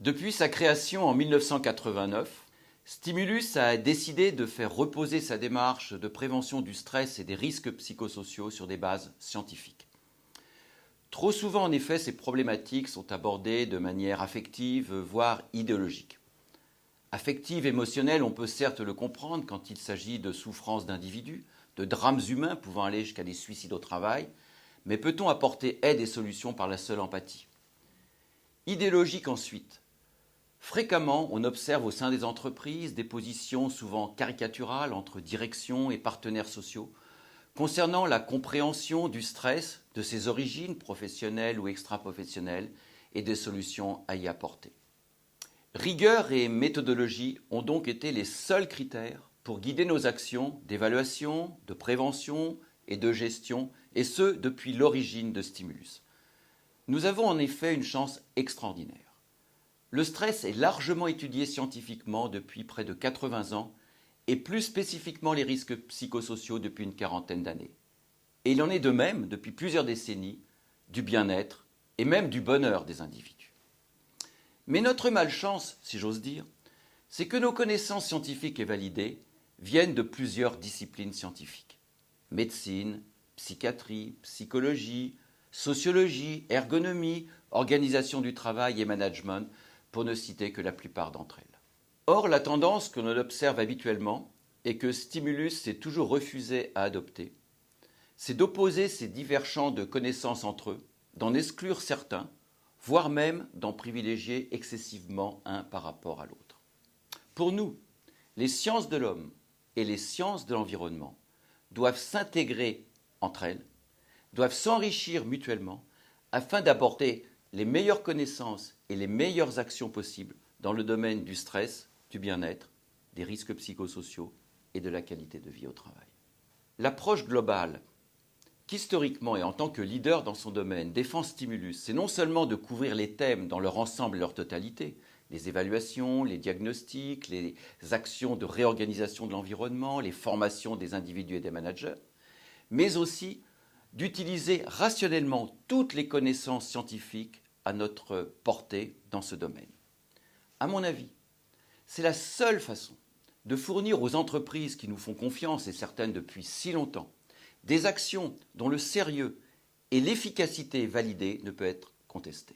Depuis sa création en 1989, Stimulus a décidé de faire reposer sa démarche de prévention du stress et des risques psychosociaux sur des bases scientifiques. Trop souvent, en effet, ces problématiques sont abordées de manière affective, voire idéologique. Affective, émotionnelle, on peut certes le comprendre quand il s'agit de souffrances d'individus, de drames humains pouvant aller jusqu'à des suicides au travail, mais peut-on apporter aide et solutions par la seule empathie? Idéologique ensuite. Fréquemment, on observe au sein des entreprises des positions souvent caricaturales entre direction et partenaires sociaux concernant la compréhension du stress, de ses origines professionnelles ou extra-professionnelles et des solutions à y apporter. Rigueur et méthodologie ont donc été les seuls critères pour guider nos actions d'évaluation, de prévention et de gestion, et ce depuis l'origine de Stimulus. Nous avons en effet une chance extraordinaire. Le stress est largement étudié scientifiquement depuis près de 80 ans et plus spécifiquement les risques psychosociaux depuis une quarantaine d'années. Et il en est de même depuis plusieurs décennies du bien-être et même du bonheur des individus. Mais notre malchance, si j'ose dire, c'est que nos connaissances scientifiques et validées viennent de plusieurs disciplines scientifiques. Médecine, psychiatrie, psychologie, sociologie, ergonomie, organisation du travail et management, pour ne citer que la plupart d'entre elles. Or, la tendance que l'on observe habituellement et que Stimulus s'est toujours refusé à adopter, c'est d'opposer ces divers champs de connaissances entre eux, d'en exclure certains, voire même d'en privilégier excessivement un par rapport à l'autre. Pour nous, les sciences de l'homme et les sciences de l'environnement doivent s'intégrer entre elles, doivent s'enrichir mutuellement afin d'apporter les meilleures connaissances et les meilleures actions possibles dans le domaine du stress, du bien-être, des risques psychosociaux et de la qualité de vie au travail. L'approche globale, qu'historiquement et en tant que leader dans son domaine défend Stimulus, c'est non seulement de couvrir les thèmes dans leur ensemble et leur totalité, les évaluations, les diagnostics, les actions de réorganisation de l'environnement, les formations des individus et des managers, mais aussi d'utiliser rationnellement toutes les connaissances scientifiques à notre portée dans ce domaine. À mon avis, c'est la seule façon de fournir aux entreprises qui nous font confiance, et certaines depuis si longtemps, des actions dont le sérieux et l'efficacité validée ne peut être contesté.